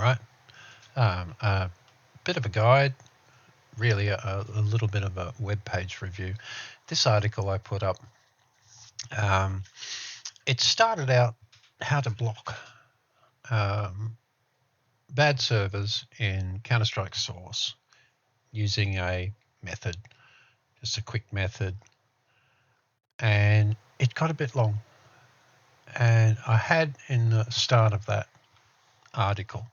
right. A bit of a guide, really a little bit of a web page review. This article I put up, it started out how to block bad servers in Counter-Strike Source using a method, just a quick method, and it got a bit long. And I had in the start of that article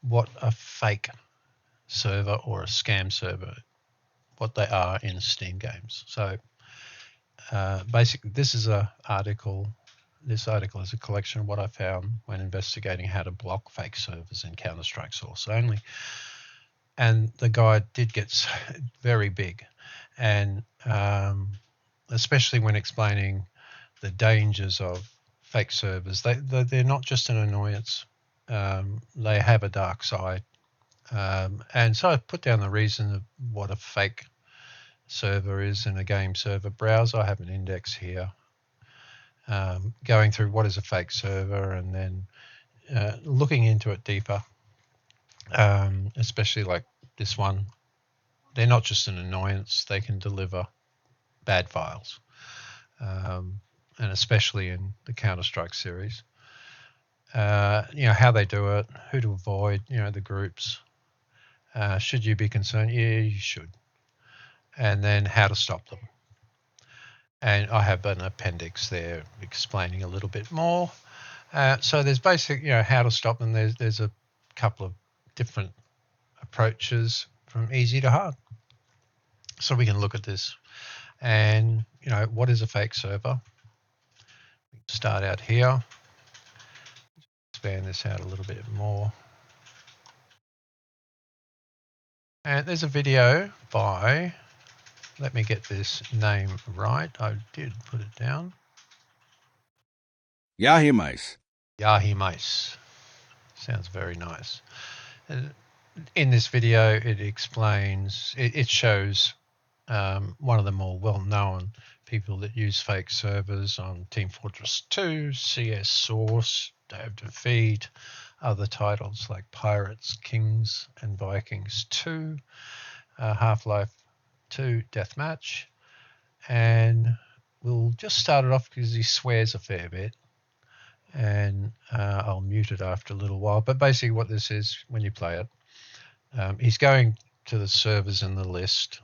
what a fake server or a scam server, what they are in Steam games. So basically, this is a article. This article is a collection of what I found when investigating how to block fake servers in Counter-Strike Source only. And the guide did get very big, and especially when explaining the dangers of fake servers. They're not just an annoyance. They have a dark side. And so I put down the reason of what a fake server is in a game server browser. I have an index here going through what is a fake server, and then looking into it deeper, especially like this one. They're not just an annoyance. They can deliver bad files, and especially in the Counter-Strike series. How they do it, who to avoid, the groups. Should you be concerned? Yeah, you should. And then how to stop them. And I have an appendix there explaining a little bit more. So there's basic, how to stop them. There's a couple of different approaches from easy to hard. So we can look at this. And, what is a fake server? We can start out here. Expand this out a little bit more. And there's a video by, let me get this name right. I did put it down. Yahi Mice. Sounds very nice. In this video, it explains, it shows one of the more well-known people that use fake servers on Team Fortress 2, CS Source, Day of Defeat, other titles like Pirates, Kings, and Vikings 2, Half-Life 2 Deathmatch. And we'll just start it off because he swears a fair bit. And I'll mute it after a little while. But basically what this is, when you play it, he's going to the servers in the list,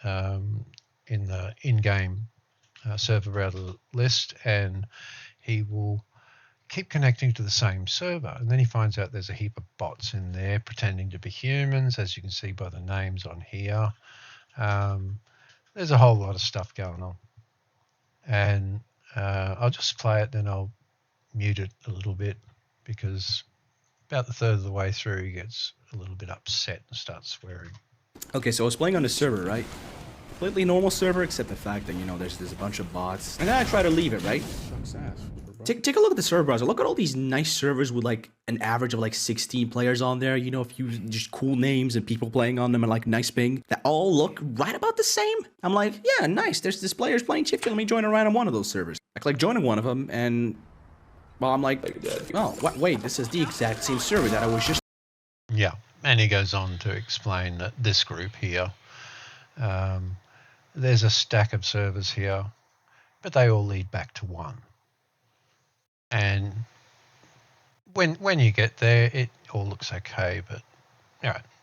in the in-game server router list, and he will keep connecting to the same server. And then he finds out there's a heap of bots in there pretending to be humans, as you can see by the names on here. There's a whole lot of stuff going on. And I'll just play it, then I'll mute it a little bit, because about the third of the way through he gets a little bit upset and starts swearing. Okay, so I was playing on the server, right? Completely normal server, except the fact that, there's a bunch of bots. And then I try to leave it, right? Take a look at the server browser. Look at all these nice servers with like an average of like 16 players on there. A few just cool names and people playing on them and like nice ping that all look right about the same. I'm like, yeah, nice. There's this players playing Chieftain. Let me join a random one of those servers. I click joining one of them, and well, I'm like, oh, wait, this is the exact same server that I was just. Yeah, and he goes on to explain that this group here, there's a stack of servers here, but they all lead back to one. And when you get there, it all looks okay, but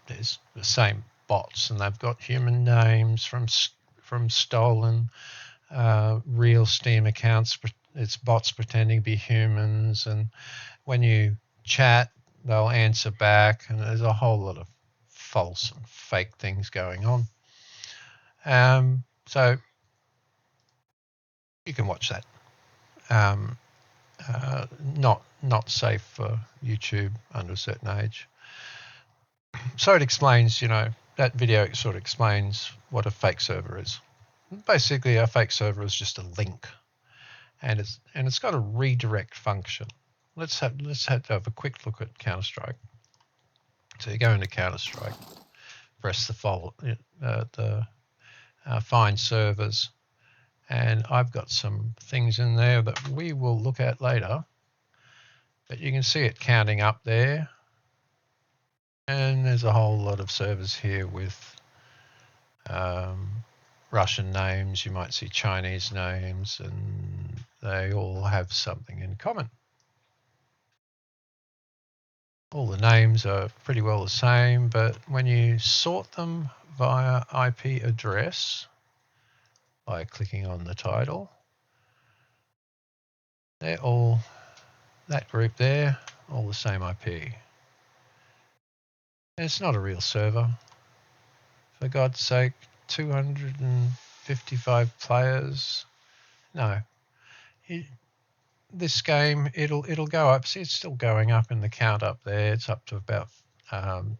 there's the same bots, and they've got human names from stolen real Steam accounts. It's bots pretending to be humans, and when you chat, they'll answer back, and there's a whole lot of false and fake things going on. So you can watch that. Not safe for YouTube under a certain age. So it explains, that video sort of explains what a fake server is. Basically, a fake server is just a link, and it's got a redirect function. Let's have a quick look at Counter-Strike. So you go into Counter-Strike, press the find servers, and I've got some things in there that we will look at later. But you can see it counting up there. And there's a whole lot of servers here with Russian names. You might see Chinese names, and they all have something in common. All the names are pretty well the same, but when you sort them via IP address by clicking on the title, they're all, that group there, all the same IP. And it's not a real server. For God's sake, 255 players. No. This game, it'll go up. See, it's still going up in the count up there. It's up to about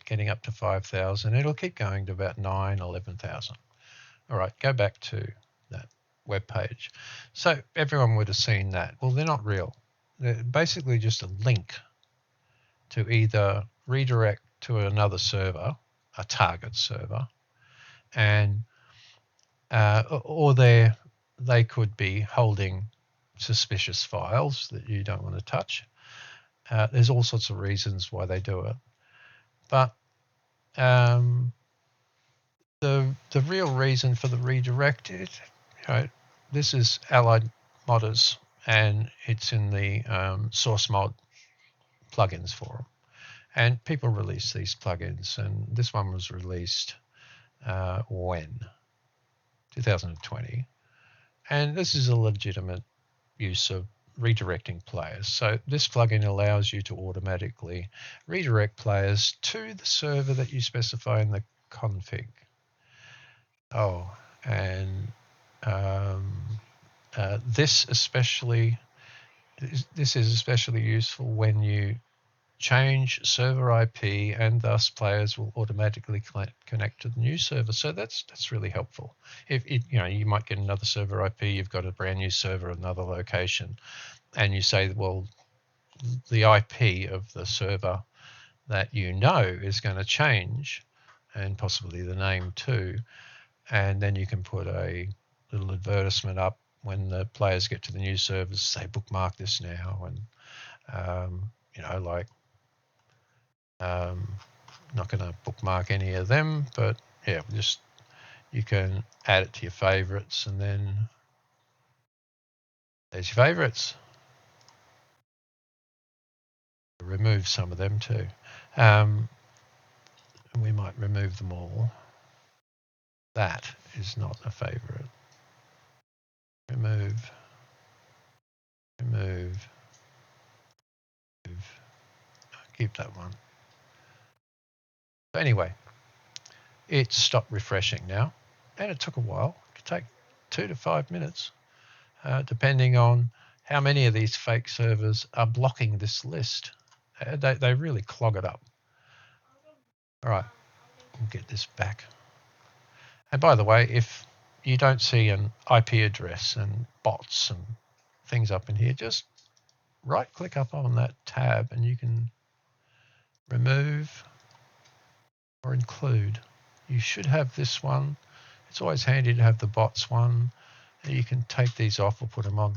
getting up to 5,000. It'll keep going to about 9, 11,000. All right, go back to that web page. So everyone would have seen that. Well, they're not real. They're basically just a link to either redirect to another server, a target server, and or they could be holding suspicious files that you don't want to touch. There's all sorts of reasons why they do it, but the real reason for the redirect is, this is Allied Modders, and it's in the source mod plugins forum. And people release these plugins, and this one was released when? 2020. And this is a legitimate use of redirecting players. So this plugin allows you to automatically redirect players to the server that you specify in the config. Oh, and this is especially useful when you change server IP, and thus players will automatically connect to the new server. So that's really helpful. If you might get another server IP, you've got a brand new server, another location, and you say, well, the IP of the server that you know is going to change, and possibly the name too, and then you can put a little advertisement up when the players get to the new servers, say bookmark this now, and not going to bookmark any of them, but yeah, just you can add it to your favorites, and then there's your favorites. Remove some of them too. We might remove them all. That is not a favorite. Remove. Keep that one. But anyway, it stopped refreshing now, and it took a while. It could take 2 to 5 minutes, depending on how many of these fake servers are blocking this list. They really clog it up. All right, we'll get this back. And by the way, if you don't see an IP address and bots and things up in here, just right click up on that tab and you can remove or include. You should have this one. It's always handy to have the bots one. You can take these off or put them on.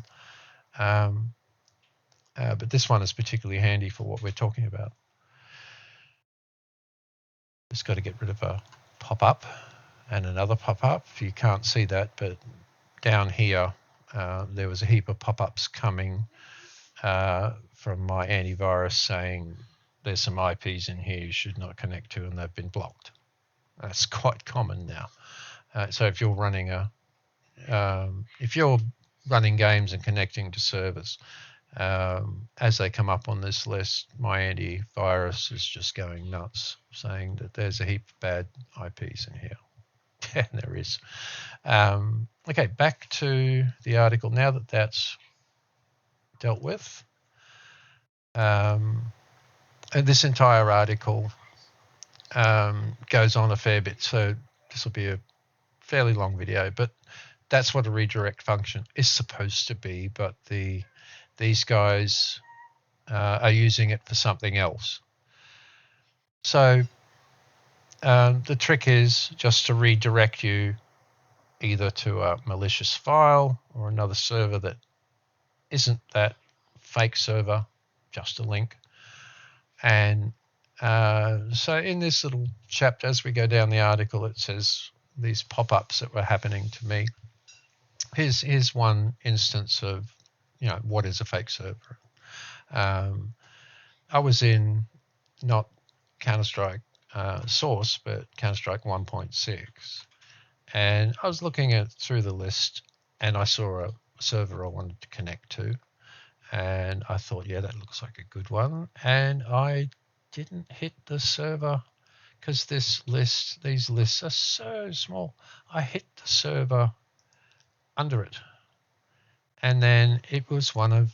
But this one is particularly handy for what we're talking about. Just got to get rid of a pop-up and another pop-up. You can't see that, but down here there was a heap of pop-ups coming from my antivirus saying there's some IPs in here you should not connect to, and they've been blocked. That's quite common now. So if you're running games and connecting to servers, as they come up on this list, my antivirus is just going nuts, saying that there's a heap of bad IPs in here. And there is. Okay, back to the article. Now that that's dealt with, and this entire article goes on a fair bit, so this will be a fairly long video, but that's what a redirect function is supposed to be, but these guys are using it for something else. So the trick is just to redirect you either to a malicious file or another server that isn't that fake server, just a link. And So in this little chapter, as we go down the article, it says these pop-ups that were happening to me. Here's one instance of, what is a fake server. I was in not Counter-Strike Source, but Counter-Strike 1.6, and I was looking through the list, and I saw a server I wanted to connect to, and I thought, yeah, that looks like a good one, and I didn't hit the server because these lists are so small. I hit the server under it, and then it was one of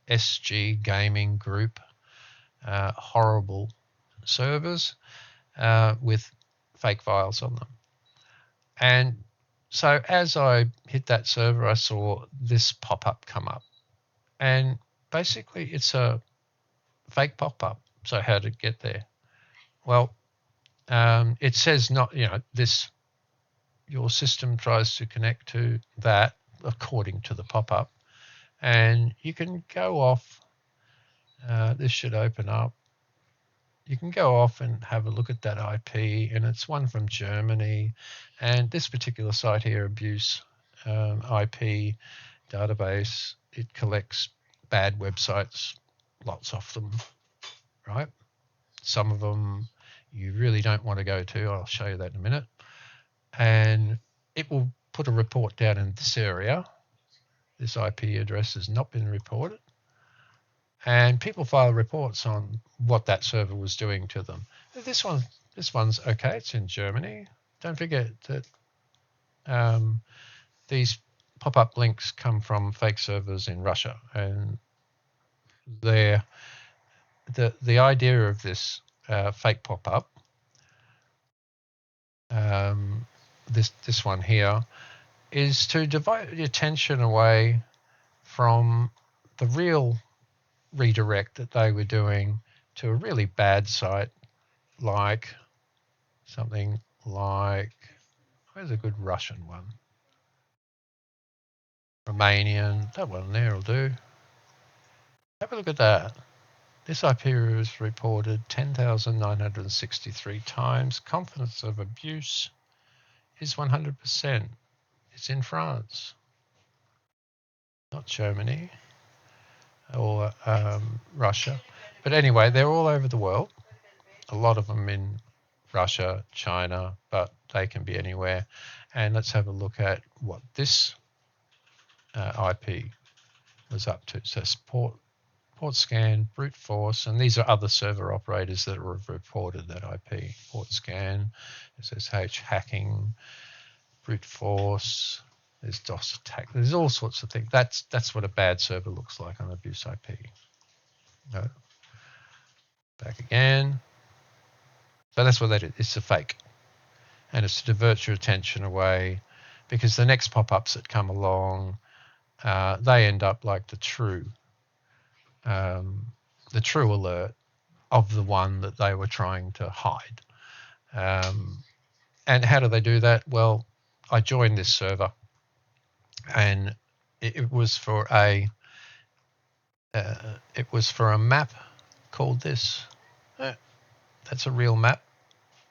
SG Gaming Group, horrible servers with fake files on them. And so as I hit that server, I saw this pop-up come up, and basically it's a fake pop-up. So how to get there? Well, it says not, your system tries to connect to that according to the pop-up, and you can go off. This should open up. You can go off and have a look at that IP, and it's one from Germany. And this particular site here, Abuse IP database, it collects bad websites, lots of them, right? Some of them you really don't want to go to. I'll show you that in a minute. And it will put a report down in this area. This IP address has not been reported. And people file reports on what that server was doing to them. This one's okay. It's in Germany. Don't forget that these pop-up links come from fake servers in Russia, and the idea of this fake pop-up, this one here, is to divert the attention away from the real redirect that they were doing to a really bad site, like something like, where's a good Russian one? Romanian, that one there will do. Have a look at that. This IP was reported 10,963 times. Confidence of abuse is 100%. It's in France, not Germany or Russia. But anyway, they're all over the world. A lot of them in Russia, China, but they can be anywhere. And let's have a look at what this IP was up to. So port scan, brute force, and these are other server operators that have reported that IP. Port scan, SSH hacking, brute force, there's DOS attack, there's all sorts of things. That's what a bad server looks like on abuse IP. No. Back again. So that's what that is. It's a fake. And it's to divert your attention away, because the next pop-ups that come along, they end up like the true alert of the one that they were trying to hide. And how do they do that? Well, I joined this server, and it was for a map called this. That's a real map.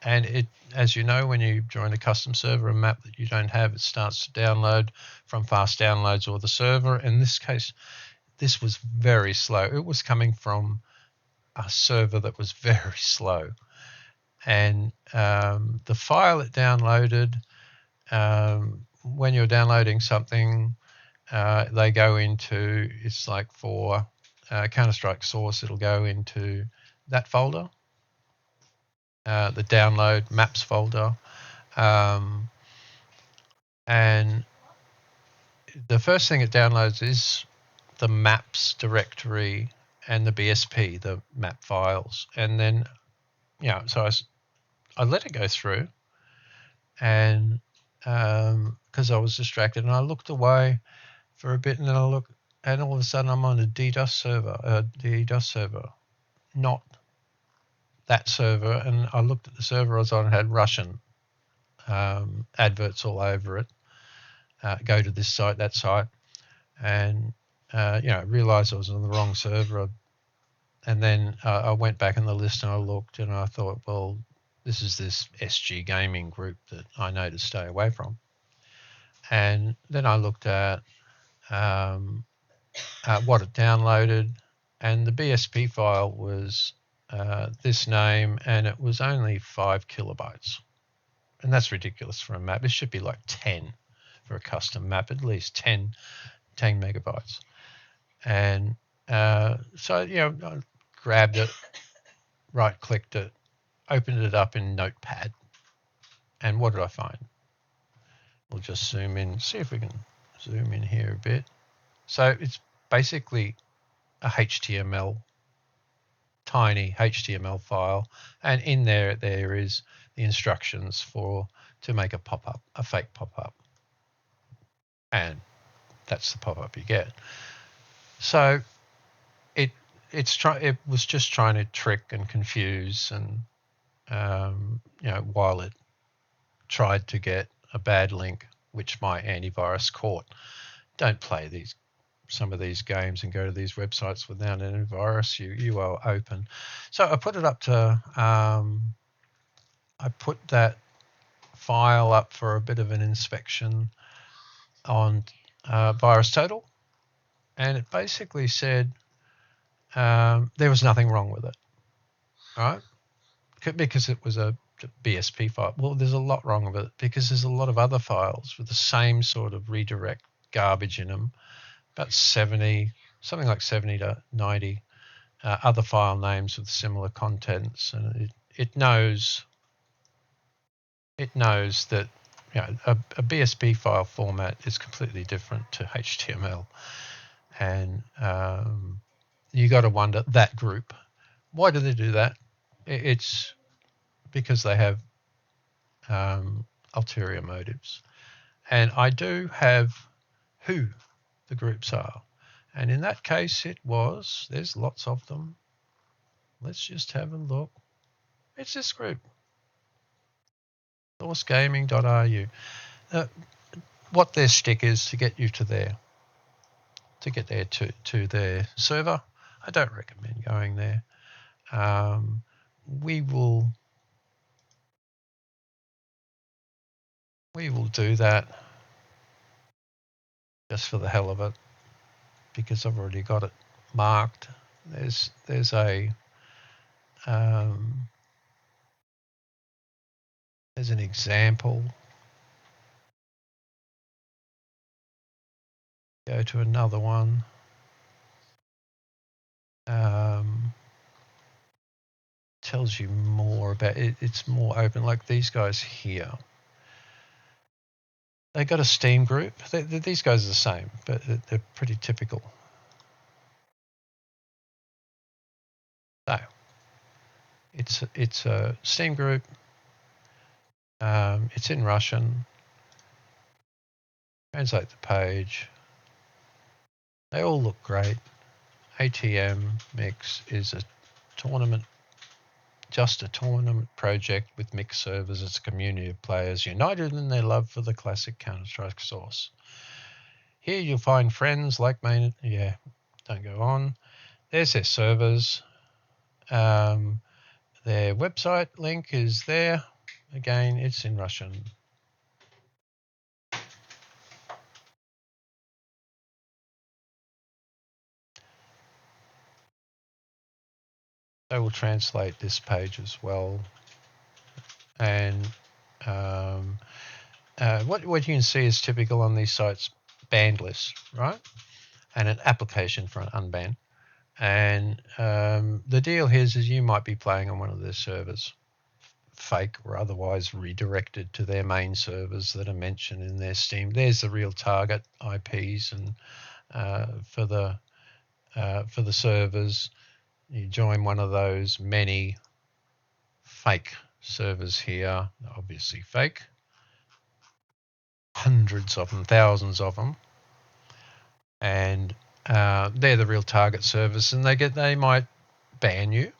And it, as you know, when you join a custom server, a map that you don't have, it starts to download from fast downloads or the server. In this case, this was very slow. It was coming from a server that was very slow. And the file it downloaded, when you're downloading something, they go into, it's like for Counter-Strike Source, it'll go into that folder. The download maps folder, and the first thing it downloads is the maps directory and the BSP, the map files, and then so I let it go through, and because I was distracted, and I looked away for a bit, and then I look, and all of a sudden I'm on a DDoS server, not that server, and I looked at the server I was on, it had Russian adverts all over it. Go to this site, that site, and realised I was on the wrong server. I And then I went back in the list and I looked and I thought, well, this is this SG gaming group that I know to stay away from. And then I looked at what it downloaded, and the BSP file was this name, and it was only 5 kilobytes. And that's ridiculous for a map. It should be like 10 for a custom map, at least 10 megabytes. And so, I grabbed it, right-clicked it, opened it up in Notepad, and what did I find? We'll just zoom in, see if we can zoom in here a bit. So it's basically a tiny HTML file, and in there is the instructions to make a fake pop-up, and that's the pop-up you get. So it was just trying to trick and confuse, and while it tried to get a bad link, which my antivirus caught. Don't play some of these games and go to these websites without an antivirus. You are open. So I put it up to I put that file up for a bit of an inspection on VirusTotal, and it basically said there was nothing wrong with it, right? Because it was a BSP file. Well, there's a lot wrong with it because there's a lot of other files with the same sort of redirect garbage in them, about 70, something like 70 to 90 other file names with similar contents, and it knows that a BSP file format is completely different to HTML, and you got to wonder, that group, why do they do that? It's because they have ulterior motives, and I do have who the groups are, and in that case there's lots of them. Let's just have a look. It's this group, sourcegaming.ru. What their stick is to get you to their server. I don't recommend going there. We will do that just for the hell of it, because I've already got it marked. There's an example. Go to another one. Tells you more about it. It's more open, like these guys here. They got a Steam group. These guys are the same, but they're pretty typical. So it's a Steam group. It's in Russian. Translate the page. They all look great. ATM Mix is just a tournament project with mixed servers. It's a community of players united in their love for the classic Counter-Strike source. Here you'll find friends like-minded. Yeah, don't go on. There's their servers. Their website link is there. Again, it's in Russian. They will translate this page as well. And what you can see is typical on these sites: banned list, right? And an application for an unban. And the deal here is you might be playing on one of their servers, fake or otherwise redirected to their main servers that are mentioned in their Steam. There's the real target IPs, and for the servers, you join one of those many fake servers here, obviously fake, hundreds of them, thousands of them, and they're the real target servers, and they might ban you,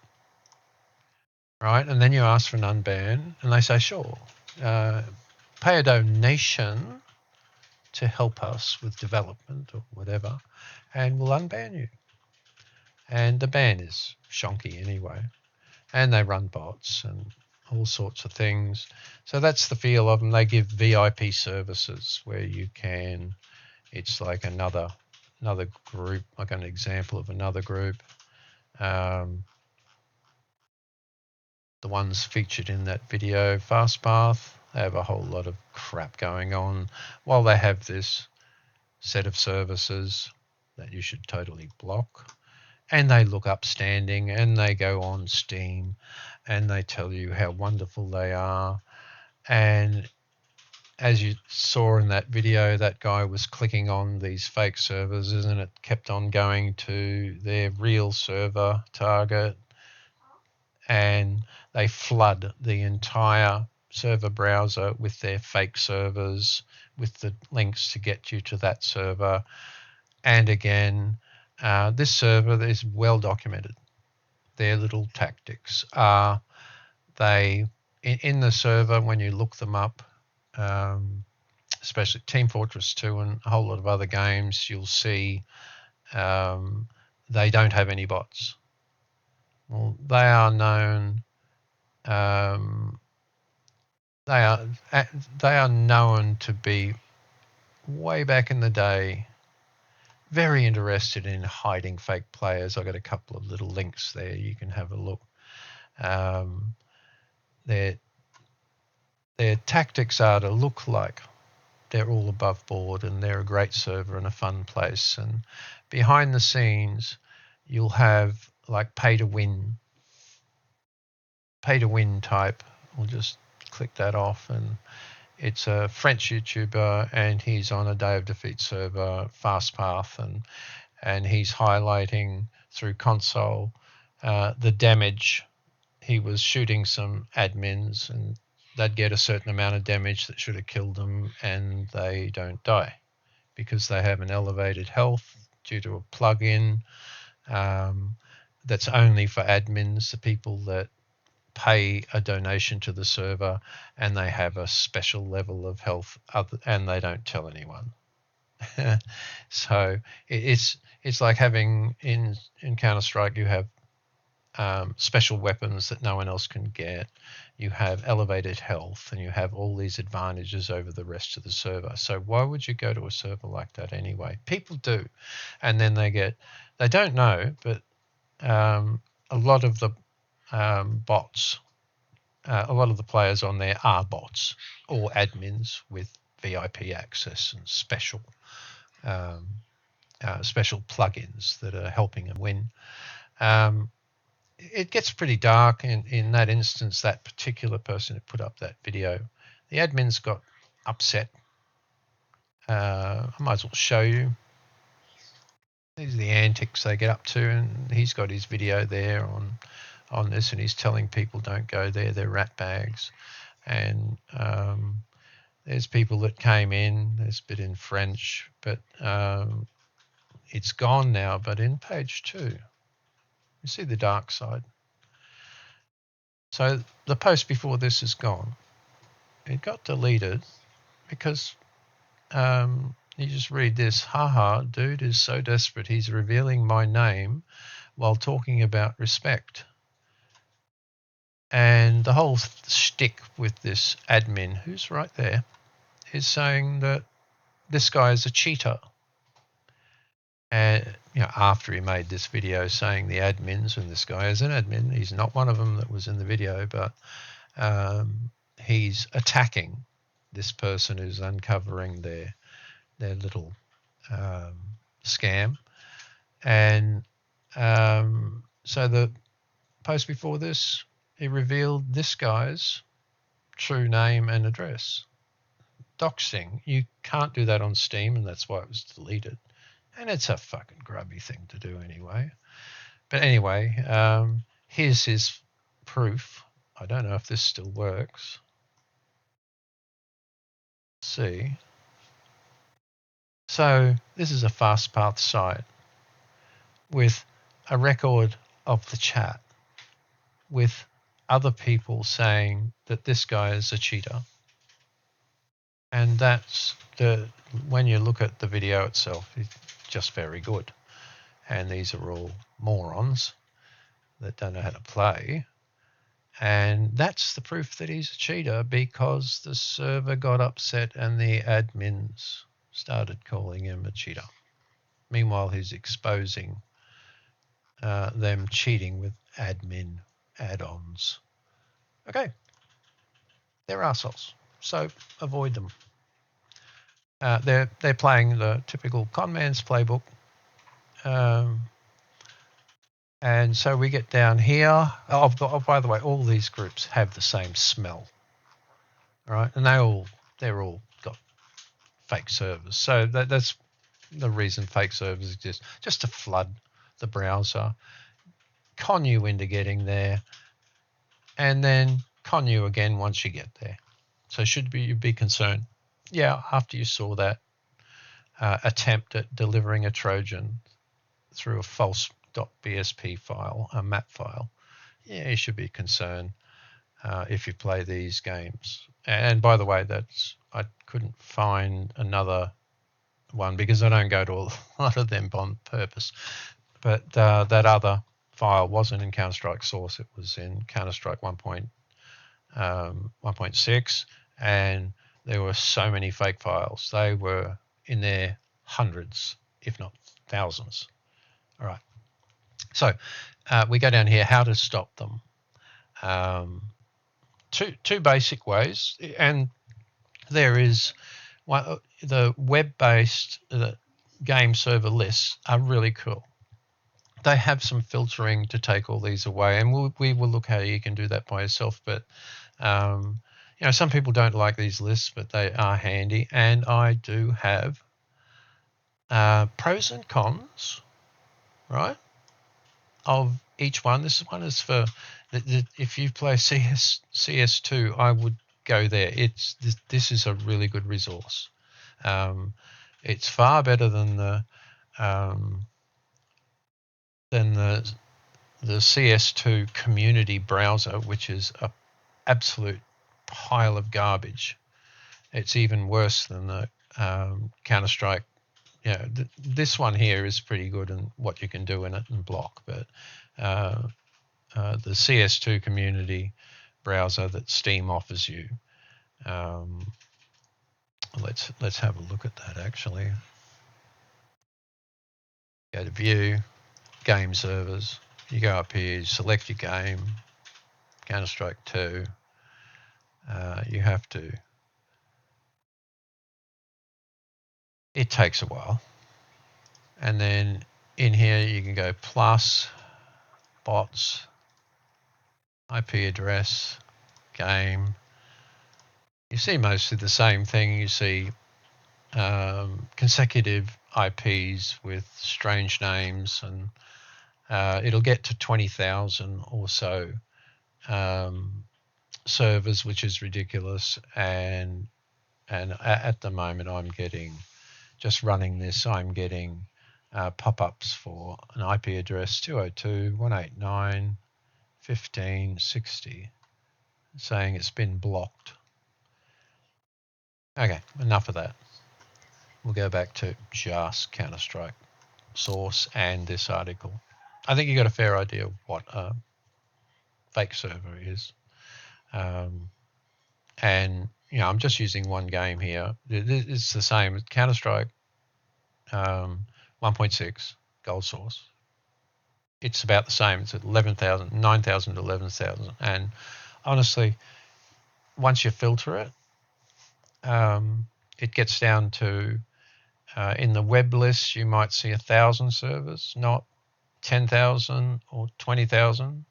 right? And then you ask for an unban, and they say, sure, pay a donation to help us with development or whatever, and we'll unban you. and the ban is shonky anyway. And they run bots and all sorts of things. So that's the feel of them. They give VIP services where you can, it's like another group, like an example of another group. The ones featured in that video, FastPath, they have a whole lot of crap going on while they have this set of services that you should totally block. And they look upstanding and they go on Steam and they tell you how wonderful they are. And as you saw in that video, that guy was clicking on these fake servers and it kept on going to their real server target, and they flood the entire server browser with their fake servers with the links to get you to that server. And again, this server is well documented. Their little tactics are they in the server when you look them up, especially Team Fortress 2 and a whole lot of other games, you'll see they don't have any bots. Well, they are known. They are known to be way back in the day very interested in hiding fake players. I've got a couple of little links there. You can have a look. Their tactics are to look like they're all above board and they're a great server and a fun place. And behind the scenes, you'll have like pay to win type. We'll just click that off, and it's a French YouTuber and he's on a Day of Defeat server, FastPath, and he's highlighting through console the damage. He was shooting some admins and they'd get a certain amount of damage that should have killed them, and they don't die because they have an elevated health due to a plugin that's only for admins, the people that pay a donation to the server, and they have a special level of health and they don't tell anyone. So it's like having in Counter-Strike, you have special weapons that no one else can get. You have elevated health and you have all these advantages over the rest of the server. So why would you go to a server like that anyway? People do. And then they don't know, but a lot of the bots, a lot of the players on there are bots or admins with VIP access and special plugins that are helping them win. It gets pretty dark in that instance. That particular person who put up that video, the admins got upset. I might as well show you. These are the antics they get up to, and he's got his video there on this, and he's telling people don't go there, they're rat bags. And there's people that came in, there's a bit in French, but it's gone now. But in page 2, you see the dark side. So the post before this is gone. It got deleted because you just read this. Haha, dude is so desperate he's revealing my name while talking about respect. And the whole shtick with this admin, who's right there, is saying that this guy is a cheater. And after he made this video saying the admins, and this guy is an admin, he's not one of them that was in the video, but he's attacking this person who's uncovering their little scam. And so the post before this, he revealed this guy's true name and address. Doxing, you can't do that on Steam, and that's why it was deleted. And it's a fucking grubby thing to do anyway. But anyway, here's his proof. I don't know if this still works. Let's see. So this is a FastPath site with a record of the chat with other people saying that this guy is a cheater. And that's when you look at the video itself, it's just very good. and these are all morons that don't know how to play. And that's the proof that he's a cheater, because the server got upset and the admins started calling him a cheater. Meanwhile, he's exposing them cheating with admin add-ons. Okay, they're assholes, so avoid them. They're playing the typical conman's playbook. And so we get down here. Oh, by the way, all these groups have the same smell, right? And they're all got fake servers. So that's the reason fake servers exist, just to flood the browser, con you into getting there, and then con you again once you get there. So should you be concerned? Yeah, after you saw that attempt at delivering a Trojan through a false .bsp file, a map file, yeah, you should be concerned if you play these games. And by the way, I couldn't find another one because I don't go to a lot of them on purpose. But that other file wasn't in Counter-Strike source. It was in Counter-Strike 1.6, and there were so many fake files. They were in their hundreds, if not thousands. All right. So we go down here, how to stop them. Two basic ways, and there is one, the web-based game server lists are really cool. They have some filtering to take all these away, and we will look how you can do that by yourself. But some people don't like these lists, but they are handy, and I do have pros and cons, right, of each one. This one is for if you play CS2, I would go there. This is a really good resource. It's far better than the CS2 community browser, which is a absolute pile of garbage. It's even worse than the Counter-Strike. This one here is pretty good in what you can do in it and block, but the CS2 community browser that Steam offers you, let's have a look at that actually. Go to View, Game Servers. You go up here, you select your game, Counter-Strike 2. You have to. It takes a while. And then in here you can go plus, bots, IP address, game. You see mostly the same thing. You see consecutive IPs with strange names, and it'll get to 20,000 or so servers, which is ridiculous. And at the moment, I'm getting, just running this, I'm getting pop-ups for an IP address 202.189.15.60 saying it's been blocked. Okay, enough of that. We'll go back to just Counter-Strike source and this article. I think you got a fair idea of what a fake server is. And I'm just using one game here. It's the same. Counter-Strike 1.6 goldsource. It's about the same. It's at 11,000, 9,000 to 11,000. And honestly, once you filter it, it gets down to, in the web list, you might see 1,000 servers, not 10,000 or 20,000.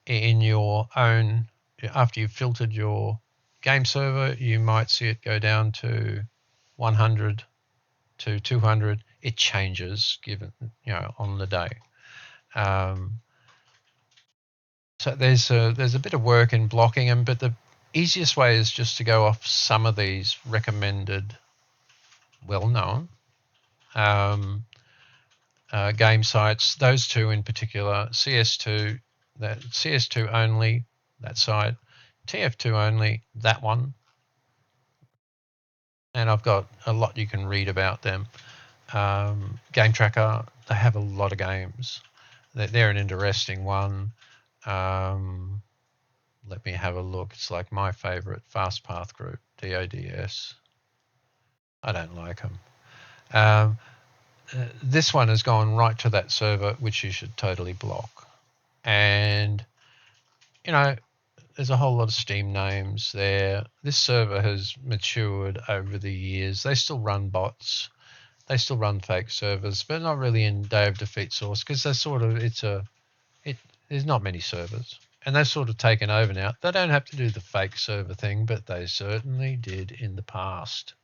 In your own, after you've filtered your game server, you might see it go down to 100 to 200. It changes given, on the day. So there's a bit of work in blocking them, but the easiest way is just to go off some of these recommended, well-known game sites. Those two in particular, CS2, that CS2 only, that site, TF2 only, that one. And I've got a lot you can read about them. Game Tracker, they have a lot of games. They're an interesting one. Let me have a look. It's like my favorite, Fast Path Group, DODS. I don't like them. This one has gone right to that server, which you should totally block. And, you know, there's a whole lot of Steam names there. This server has matured over the years. They still run bots. They still run fake servers, but not really in Day of Defeat source because they're sort of, there's not many servers. And they've sort of taken over now. They don't have to do the fake server thing, but they certainly did in the past.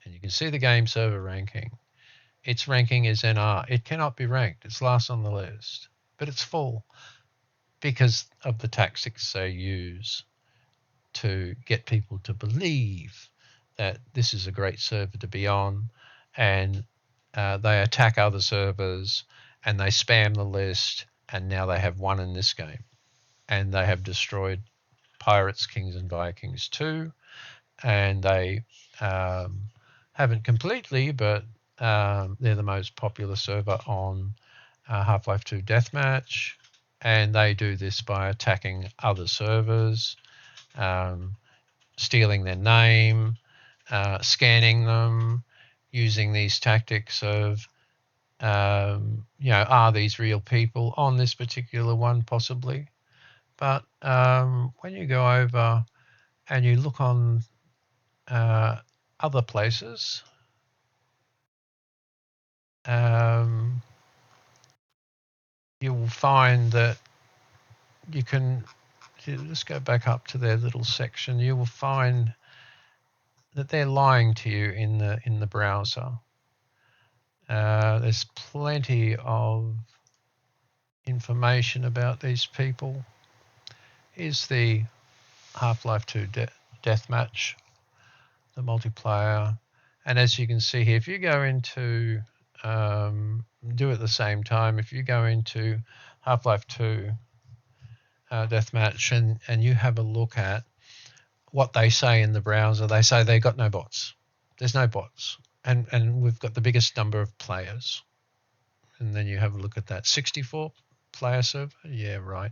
And you can see the game server ranking. Its ranking is NR. It cannot be ranked. It's last on the list, but it's full because of the tactics they use to get people to believe that this is a great server to be on, and they attack other servers and they spam the list, and now they have won in this game. And they have destroyed Pirates, Kings and Vikings too, and they haven't completely, but they're the most popular server on Half-Life 2 Deathmatch, and they do this by attacking other servers, stealing their name, scanning them, using these tactics of, are these real people on this particular one possibly? But when you go over and you look on other places, you will find that you can just go back up to their little section. You will find that they're lying to you in the browser. There's plenty of information about these people. Here's the Half-Life 2 Deathmatch, the multiplayer. And as you can see here, if you go into, do it at the same time, if you go into Half-Life 2 Deathmatch and you have a look at what they say in the browser, they say they got no bots. There's no bots. And we've got the biggest number of players. And then you have a look at that. 64 player server? Yeah, right.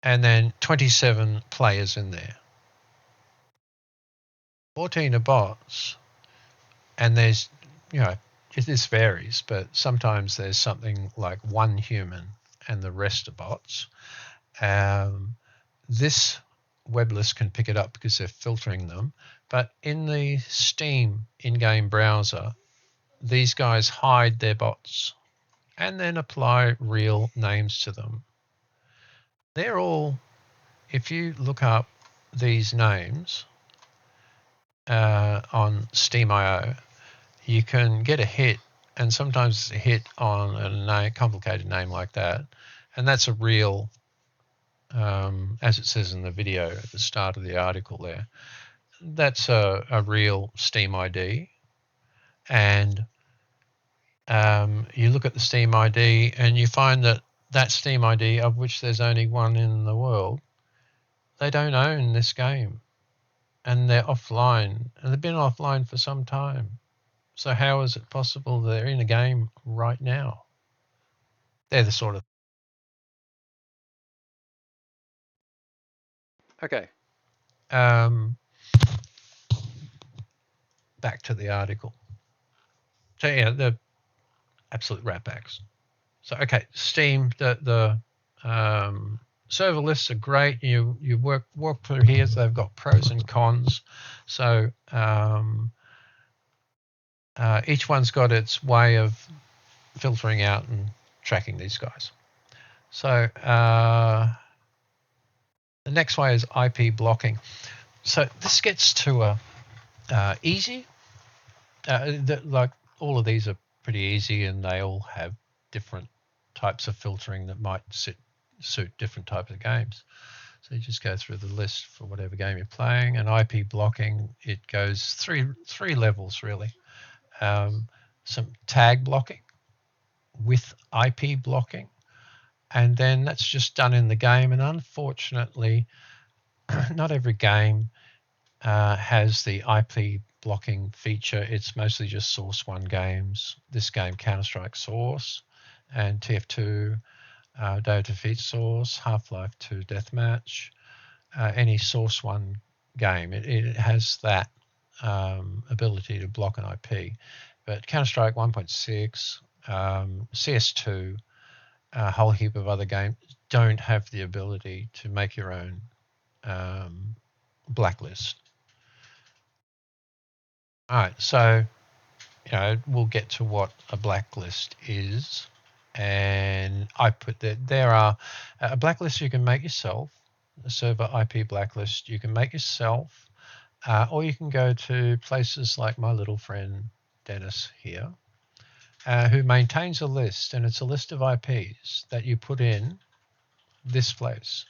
And then 27 players in there. 14 are bots. And there's, this varies, but sometimes there's something like one human and the rest are bots. This web list can pick it up because they're filtering them. But in the Steam in-game browser, these guys hide their bots and then apply real names to them. They're all, if you look up these names on Steam.io, you can get a hit, and sometimes it's a hit on a complicated name like that. And that's a real, as it says in the video at the start of the article there, that's a real Steam ID. And you look at the Steam ID and you find that Steam ID, of which there's only one in the world, they don't own this game. And they're offline. And they've been offline for some time. So how is it possible they're in a game right now? They're the sort of... Okay. Back to the article. So yeah, the absolute ratbacks. So okay, Steam, the server lists are great. You work through here, so they've got pros and cons. So each one's got its way of filtering out and tracking these guys. So the next way is IP blocking. So this gets to easy. Like all of these are pretty easy, and they all have different types of filtering that might suit different types of games. So you just go through the list for whatever game you're playing. And IP blocking, it goes three levels really. Some tag blocking with IP blocking, and then that's just done in the game. And unfortunately, not every game has the IP blocking feature. It's mostly just Source 1 games. This game, Counter-Strike Source, and TF2, Day of Defeat Source, Half-Life 2 Deathmatch, any Source 1 game. It has that ability to block an IP. But Counter-Strike 1.6, CS2, a whole heap of other games don't have the ability to make your own blacklist. All right, so we'll get to what a blacklist is, and I put that there are a blacklist you can make yourself, a server IP blacklist you can make yourself, or you can go to places like my little friend Dennis here, who maintains a list, and it's a list of IPs that you put in this place.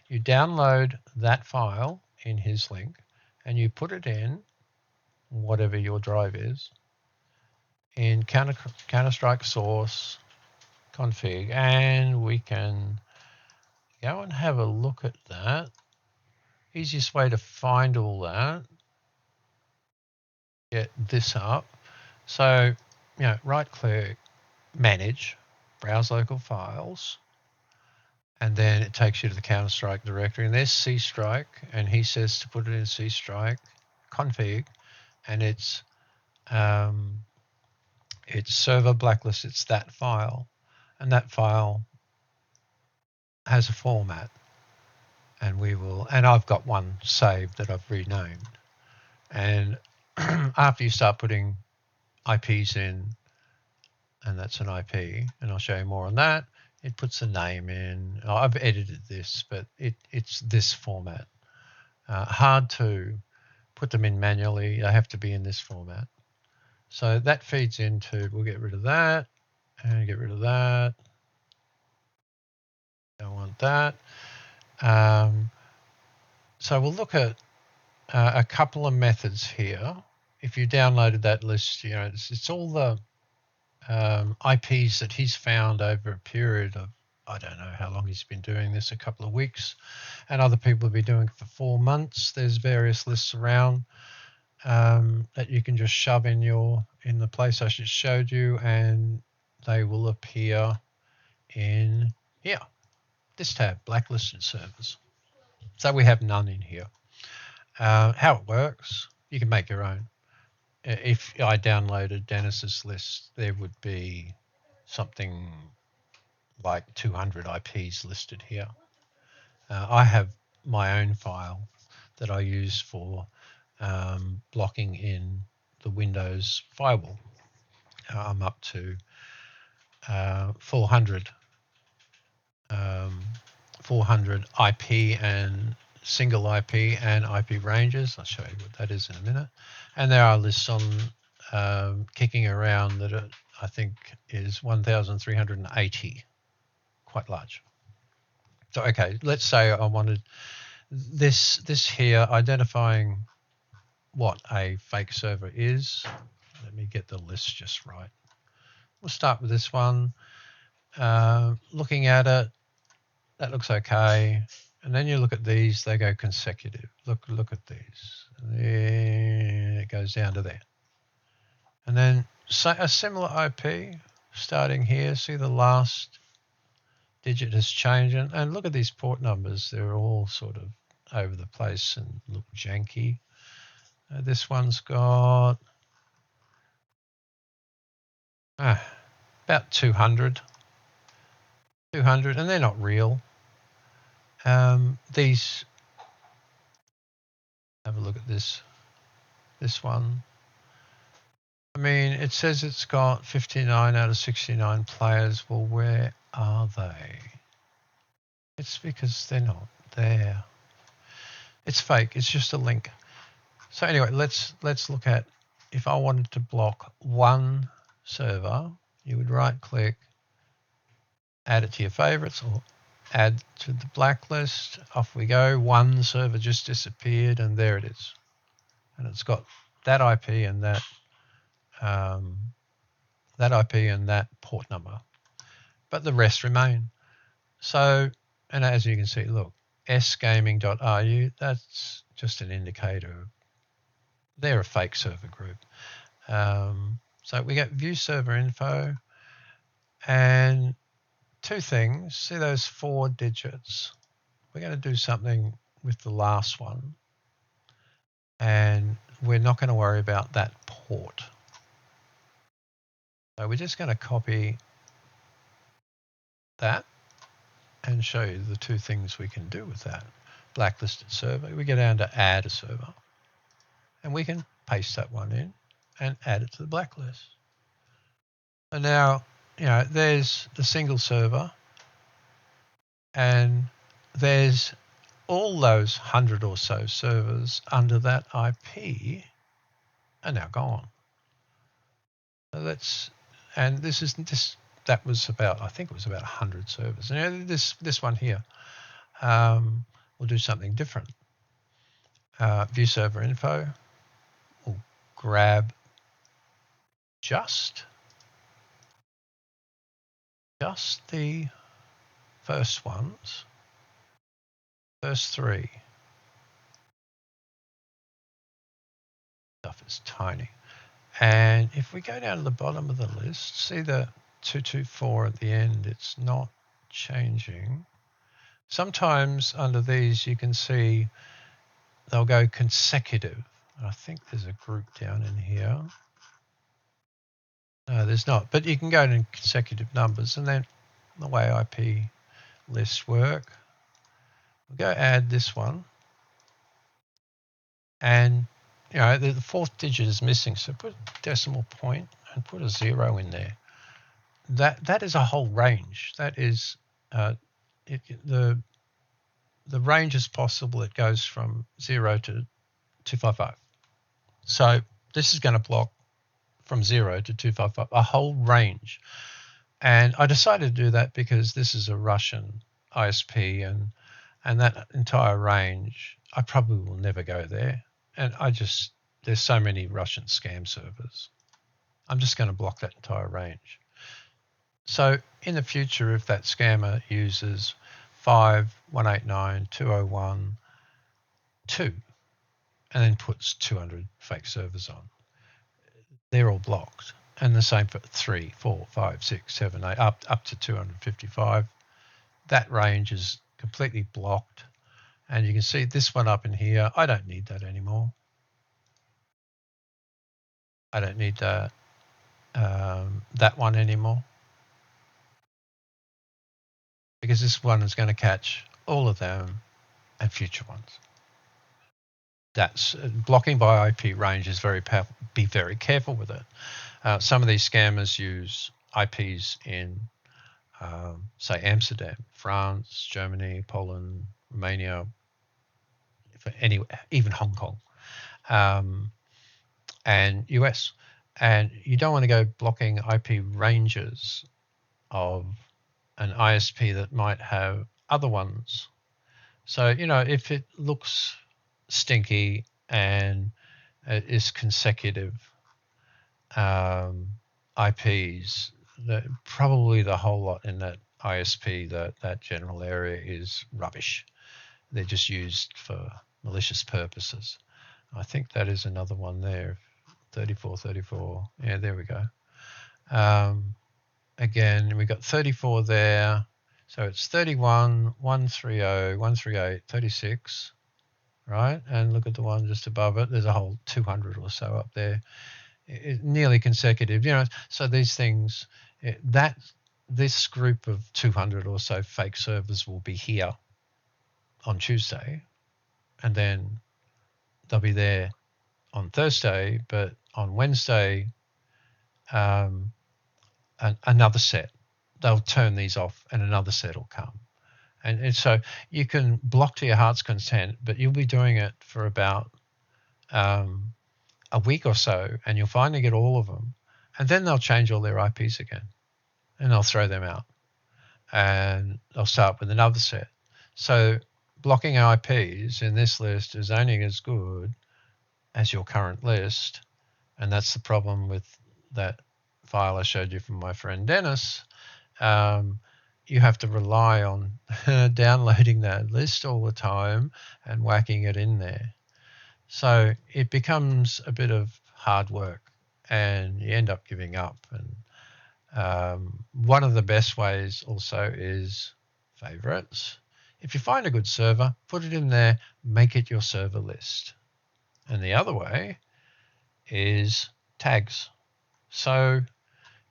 You download that file in his link, and you put it in whatever your drive is, in Counter-Strike Source config, and we can go and have a look at that. Easiest way to find all that, get this up. So, right click, manage, browse local files, and then it takes you to the Counter-Strike directory, and there's C-Strike, and he says to put it in C-Strike config, and it's server blacklist. It's that file, and that file has a format, and I've got one saved that I've renamed, and after you start putting IPs in, and that's an IP, and I'll show you more on that, it puts the name in. I've edited this, but it's this format. Hard to put them in manually. They have to be in this format. So that feeds into, we'll get rid of that, and get rid of that. Don't want that. So we'll look at a couple of methods here. If you downloaded that list, it's all the IPs that he's found over a period of, I don't know how long he's been doing this, a couple of weeks, and other people have been doing it for 4 months. There's various lists around that you can just shove in the place I just showed you, and they will appear in here, this tab, blacklisted servers. So we have none in here. How it works, you can make your own. If I downloaded Dennis's list, there would be something like 200 IPs listed here. I have my own file that I use for blocking in the Windows firewall. I'm up to 400 IP and single IP and IP ranges. I'll show you what that is in a minute. And there are lists on kicking around that I think is 1,380, quite large. So, okay, let's say I wanted this here, identifying what a fake server is. Let me get the list just right. We'll start with this one. Looking at it, that looks okay. And then you look at these, they go consecutive. Look at these. There, it goes down to there. And then a similar IP starting here. See the last digit has changed. And look at these port numbers. They're all sort of over the place and look janky. This one's got about 200, and they're not real. These, have a look at this one. I mean, it says it's got 59 out of 69 players. Well, where are they? It's because they're not there. It's fake. It's just a link. So anyway, let's look at, if I wanted to block one server, you would right click, add it to your favorites, or add to the blacklist. Off we go. One server just disappeared, and there it is. And it's got that IP and that IP and that port number, but the rest remain. So, and as you can see, look, sgaming.ru, that's just an indicator they're a fake server group. So we get view server info, and two things. See those 4 digits? We're going to do something with the last one, and we're not going to worry about that port. So we're just going to copy that and show you the two things we can do with that. Blacklisted server, we go down to add a server, and we can paste that one in and add it to the blacklist. And now, there's the single server, and there's all those 100 or so servers under that IP are now gone. So that was about, I think it was about 100 servers. And this one here, we'll do something different. View server info, we'll grab just the first ones, first 3. Stuff is tiny. And if we go down to the bottom of the list, see the 224 at the end, it's not changing. Sometimes under these you can see they'll go consecutive. I think there's a group down in here. No, there's not, but you can go to consecutive numbers, and then the way IP lists work, we'll go add this one, and the 4th digit is missing, so put a decimal point and put a 0 in there. That is a whole range. That is the range is possible. It goes from 0 to 255. So this is going to block from 0 to 255, a whole range. And I decided to do that because this is a Russian ISP, and that entire range, I probably will never go there. And there's so many Russian scam servers. I'm just going to block that entire range. So in the future, if that scammer uses 5.189.201.2 and then puts 200 fake servers on, they're all blocked. And the same for 3, 4, 5, 6, 7, 8, up to 255. That range is completely blocked. And you can see this one up in here. I don't need that anymore. I don't need that one anymore, because this one is going to catch all of them and future ones. That's blocking by IP range is very powerful. Be very careful with it. Some of these scammers use IPs in, say, Amsterdam, France, Germany, Poland, Romania, even Hong Kong, and US. And you don't want to go blocking IP ranges of an ISP that might have other ones. So, if it looks stinky and it is consecutive IPs, probably the whole lot in that ISP, that general area, is rubbish. They're just used for malicious purposes. I think that is another one there, 34. Yeah, there we go. Again, we got 34 there. So it's 31, 130, 138, 36, right? And look at the one just above it. There's a whole 200 or so up there. Nearly consecutive, so these things, this group of 200 or so fake servers will be here on Tuesday, and then they'll be there on Thursday, but on Wednesday, another set. They'll turn these off and another set will come. And so you can block to your heart's content, but you'll be doing it for about a week or so, and you'll finally get all of them. And then they'll change all their IPs again, and they'll throw them out. And they'll start with another set. So blocking IPs in this list is only as good as your current list. And that's the problem with that file I showed you from my friend Dennis. You have to rely on downloading that list all the time and whacking it in there. So it becomes a bit of hard work, and you end up giving up. And one of the best ways also is favorites. If you find a good server, put it in there, make it your server list. And the other way is tags. So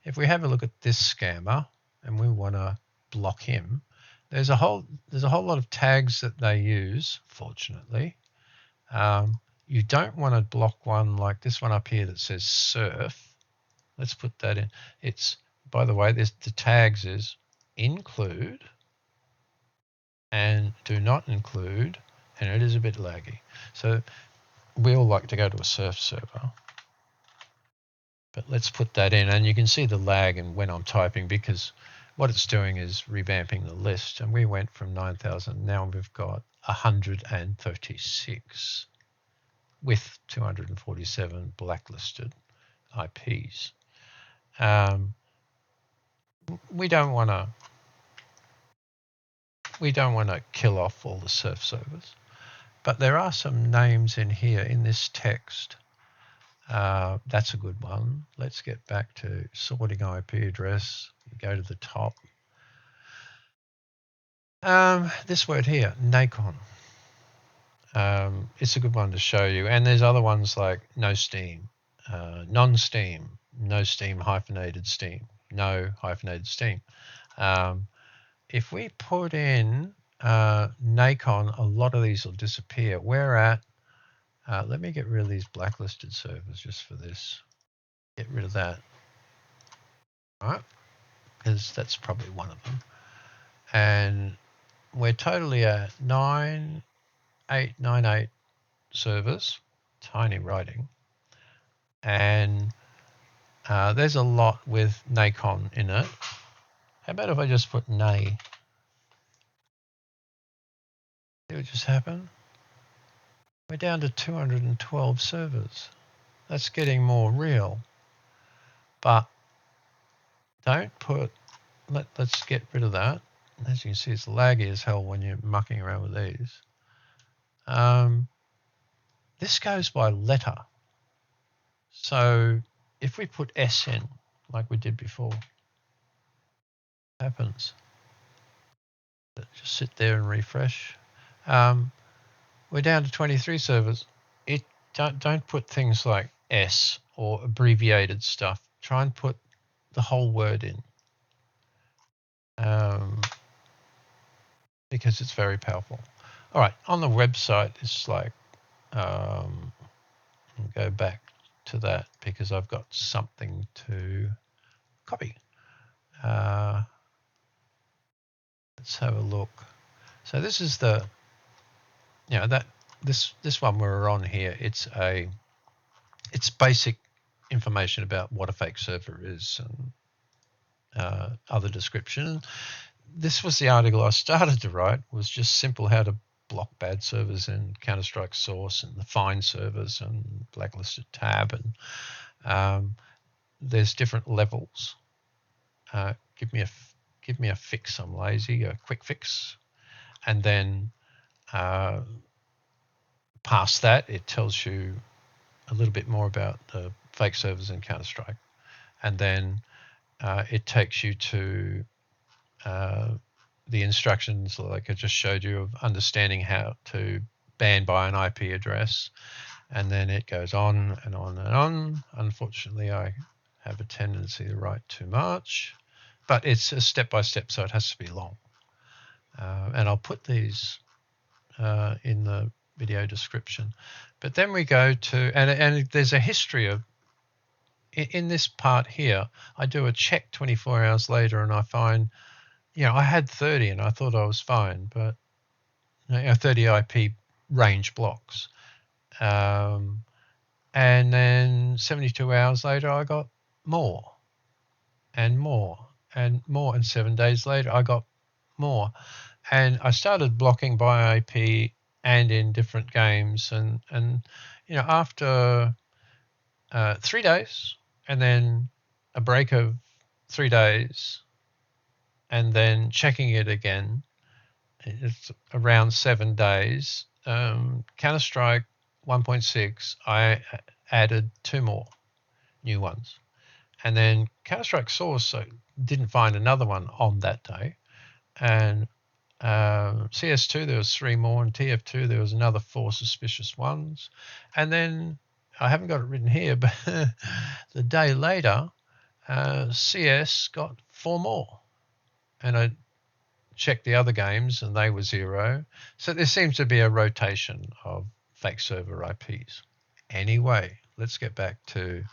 if we have a look at this scammer and we want to block him, there's a whole lot of tags that they use, fortunately. You don't want to block one like this one up here that says surf. Let's put that in. It's, by the way, the tags is include and do not include, and it is a bit laggy. So we all like to go to a surf server. But let's put that in, and you can see the lag and when I'm typing, because what it's doing is revamping the list. And we went from 9,000, now we've got 136 with 247 blacklisted IPs. We don't want to kill off all the surf servers, but there are some names in here in this text. That's a good one. Let's get back to sorting IP address. You go to the top. This word here, Nacon. It's a good one to show you. And there's other ones like no steam, non-steam, no steam hyphenated steam, no hyphenated steam. If we put in Nacon, a lot of these will disappear. We're at, let me get rid of these blacklisted servers just for this. Get rid of that. All right, because that's probably one of them. And we're totally at 9898 servers, tiny writing. And there's a lot with Nacon in it. How about if I just put nay? See what just happened? We're down to 212 servers. That's getting more real. But don't put, let's get rid of that. As you can see, it's laggy as hell when you're mucking around with these. This goes by letter. So if we put S in, like we did before, what happens? Just sit there and refresh. We're down to 23 servers. Don't put things like S or abbreviated stuff. Try and put the whole word in, because it's very powerful. All right, on the website, it's like, I'll go back to that because I've got something to copy. Let's have a look. So this is the, this one we're on here. It's basic information about what a fake server is and other description. This was the article I started to write, was just simple how to block bad servers in Counter-Strike Source and the find servers and blacklisted tab, and there's different levels. Give me a fix, I'm lazy, a quick fix, and then past that it tells you a little bit more about the fake servers in Counter-Strike, and then it takes you to the instructions like I just showed you of understanding how to ban by an IP address, and then it goes on and on and on. Unfortunately, I have a tendency to write too much, but it's a step-by-step, so it has to be long. And I'll put these in the video description. But then we go to, and there's a history of, in this part here, I do a check 24 hours later and I find, I had 30 and I thought I was fine, but 30 IP range blocks. And then 72 hours later, I got more and more and more. And 7 days later, I got more. And I started blocking by IP and in different games. And after 3 days and then a break of 3 days and then checking it again, it's around 7 days. Counter-Strike 1.6, I added 2 more new ones. And then Counter-Strike Source didn't find another one on that day. And CS2, there was 3 more. And TF2, there was another 4 suspicious ones. And then, I haven't got it written here, but the day later, CS got 4 more. And I checked the other games and they were 0. So there seems to be a rotation of fake server IPs. Anyway, let's get back to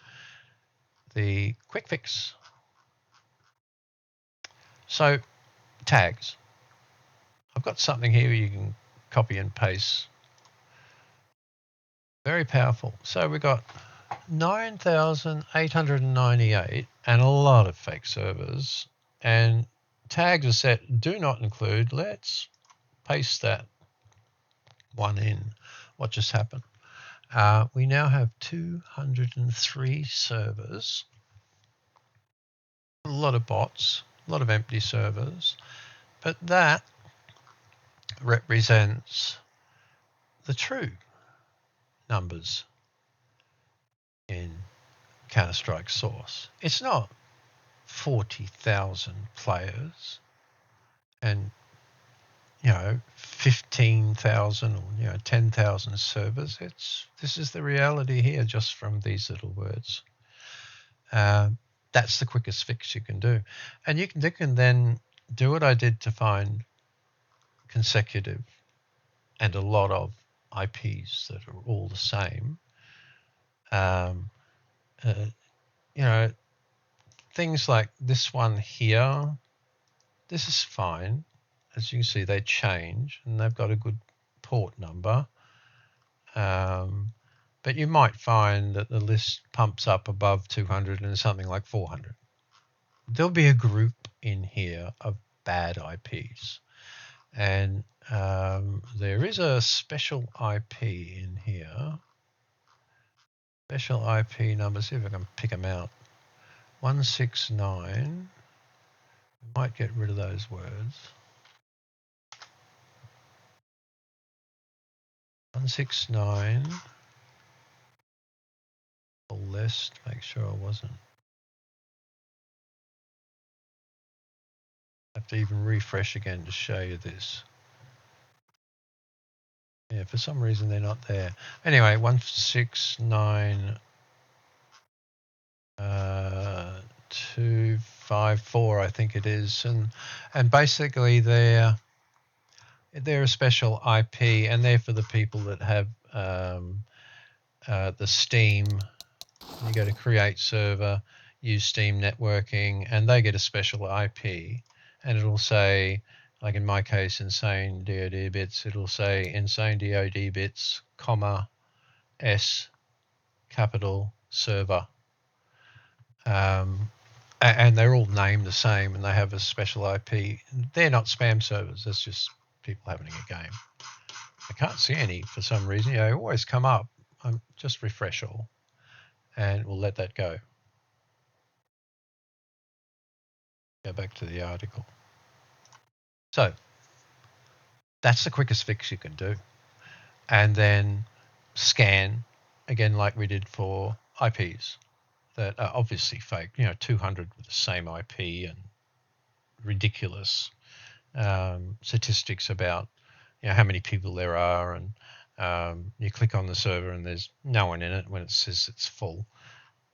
the quick fix. So tags. I've got something here you can copy and paste. Very powerful. So we've got 9,898 and a lot of fake servers. And tags are set do not include. Let's paste that one in. What just happened? We now have 203 servers, a lot of bots, a lot of empty servers, but that represents the true numbers in Counter-Strike Source. It's not 40,000 players and 15,000 or 10,000 servers. This is the reality here, just from these little words. That's the quickest fix you can do, and you can then do what I did to find consecutive and a lot of IPs that are all the same. Things like this one here. This is fine. As you can see, they change and they've got a good port number. But you might find that the list pumps up above 200 and something like 400. There'll be a group in here of bad IPs. And there is a special IP in here. Special IP number, see if I can pick them out. 169. We might get rid of those words. 169. List, make sure I wasn't. I have to even refresh again to show you this. Yeah, for some reason they're not there. Anyway, 169 254, I think it is, and basically they're a special IP, and they're for the people that have the Steam. You go to create server, use Steam networking, and they get a special IP, and it'll say, like in my case, insane DoD bits. It'll say insane DoD bits, comma, S, capital, server. And they're all named the same, and they have a special IP. They're not spam servers. That's just people having a game. I can't see any for some reason. They always come up. Just refresh all, and we'll let that go. Go back to the article. So that's the quickest fix you can do. And then scan, again, like we did for IPs that are obviously fake, 200 with the same IP and ridiculous statistics about how many people there are, and you click on the server and there's no one in it when it says it's full.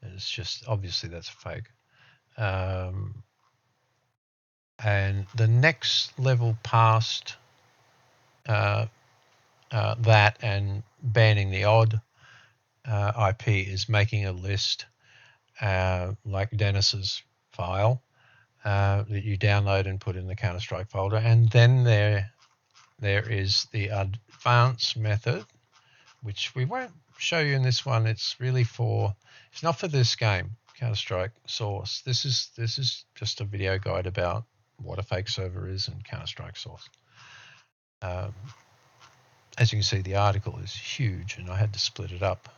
It's just obviously that's fake. And the next level past that and banning the odd IP is making a list like Dennis's file that you download and put in the Counter-Strike folder, and then there is the advanced method, which we won't show you in this one. It's not for this game, Counter-Strike Source. This is just a video guide about what a fake server is and Counter-Strike Source. As you can see, the article is huge, and I had to split it up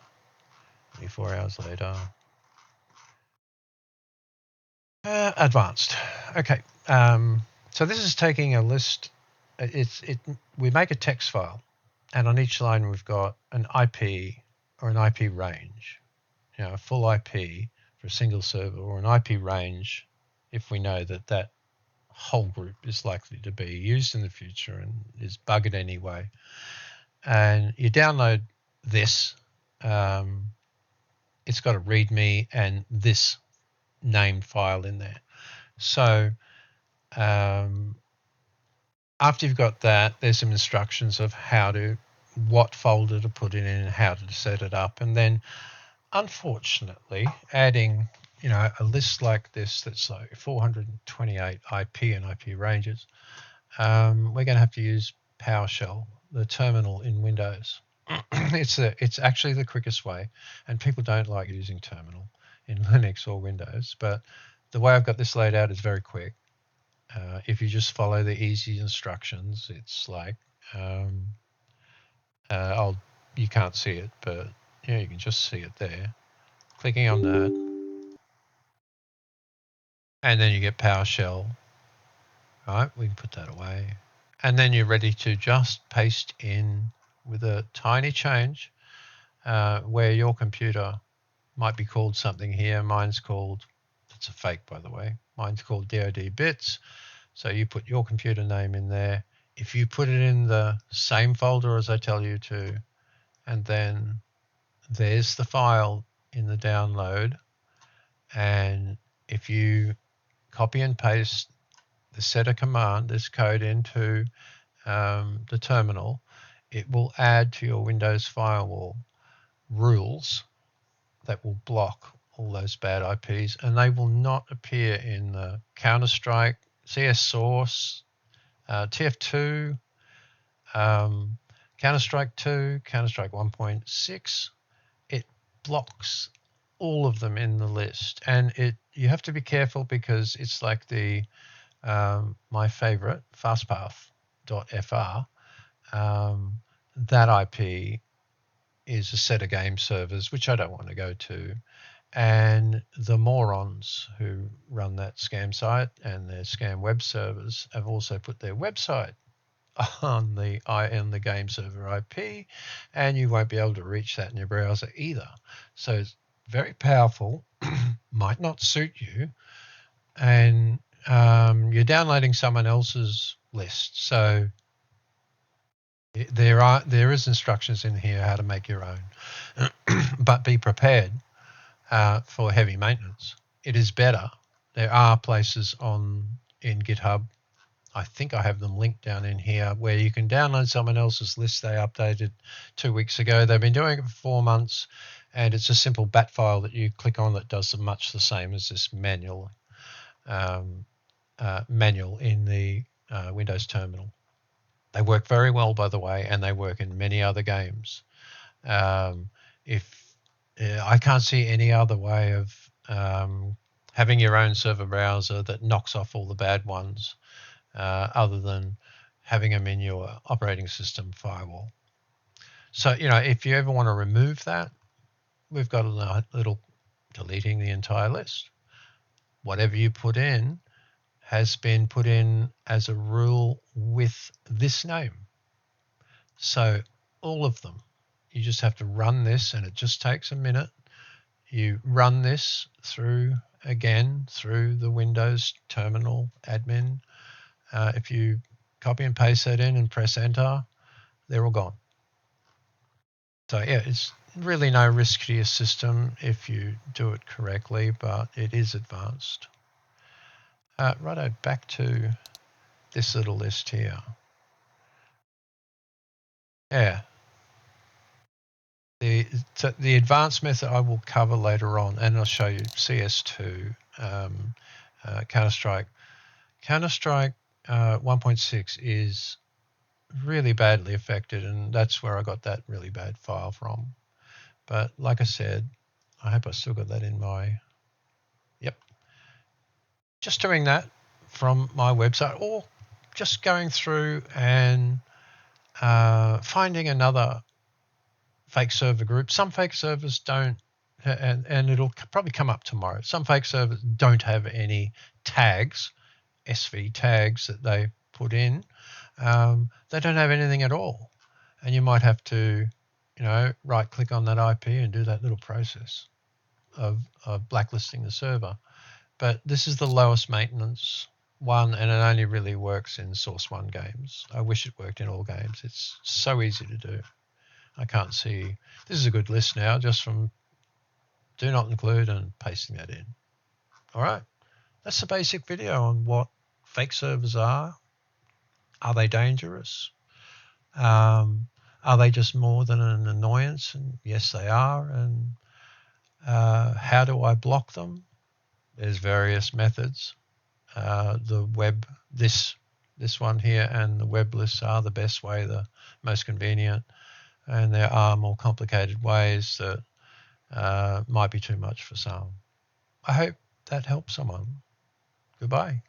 24 hours later. Advanced. Okay. So this is taking a list. We make a text file, And on each line, we've got an IP or an IP range, a full IP for a single server, or an IP range if we know that that whole group is likely to be used in the future and is buggered anyway. And you download this. It's got a README and this named file in there. So after you've got that, there's some instructions of what folder to put it in and how to set it up. And then, unfortunately, adding, a list like this that's like 428 IP and IP ranges, we're going to have to use PowerShell, the terminal in Windows. It's actually the quickest way, and people don't like using terminal in Linux or Windows, but the way I've got this laid out is very quick. If you just follow the easy instructions, it's like, you can't see it, but you can just see it there. Clicking on that, and then you get PowerShell. Right, we can put that away. And then you're ready to just paste in with a tiny change where your computer might be called something here. Mine's called, that's a fake by the way, mine's called DoD bits. So you put your computer name in there. If you put it in the same folder as I tell you to, and then there's the file in the download. And if you copy and paste the setter command, this code into the terminal, it will add to your Windows firewall rules that will block all those bad IPs, and they will not appear in the Counter-Strike, CS Source, TF2, Counter-Strike 2, Counter-Strike 1.6. It blocks all of them in the list, and you have to be careful because it's like the my favorite fastpath.fr. That IP is a set of game servers, which I don't want to go to. And the morons who run that scam site and their scam web servers have also put their website on the game server IP, and you won't be able to reach that in your browser either. So it's very powerful, might not suit you, and you're downloading someone else's list. So there is instructions in here how to make your own, but be prepared for heavy maintenance. It is better. There are places in GitHub, I think I have them linked down in here, where you can download someone else's list they updated 2 weeks ago. They've been doing it for 4 months, and it's a simple bat file that you click on that does much the same as this manual in the Windows terminal. They work very well, by the way, and they work in many other games. I can't see any other way of having your own server browser that knocks off all the bad ones other than having them in your operating system firewall. So, if you ever want to remove that, we've got a little deleting the entire list. Whatever you put in has been put in as a rule with this name. So all of them, you just have to run this, and it just takes a minute. You run this through the Windows terminal admin. If you copy and paste that in and press enter, they're all gone. So yeah, it's really no risk to your system if you do it correctly, but it is advanced. Righto, back to this little list here. Yeah. The advanced method I will cover later on, and I'll show you CS2, Counter-Strike. Counter-Strike 1.6 is really badly affected, and that's where I got that really bad file from. But like I said, I hope I still got that in my... Yep. Just doing that from my website, or just going through and finding another fake server group. Some fake servers don't, and it'll probably come up tomorrow. Some fake servers don't have any tags, SV tags that they put in. They don't have anything at all. and you might have to, right click on that IP and do that little process of blacklisting the server. But this is the lowest maintenance one, and it only really works in Source 1 games. I wish it worked in all games. It's so easy to do. I can't see. This is a good list now, just from do not include and pasting that in. All right. That's the basic video on what fake servers are. Are they dangerous? Are they just more than an annoyance? And yes, they are. And how do I block them? There's various methods. The web, this one here, and the web lists are the best way, the most convenient. And there are more complicated ways that might be too much for some. I hope that helps someone. Goodbye.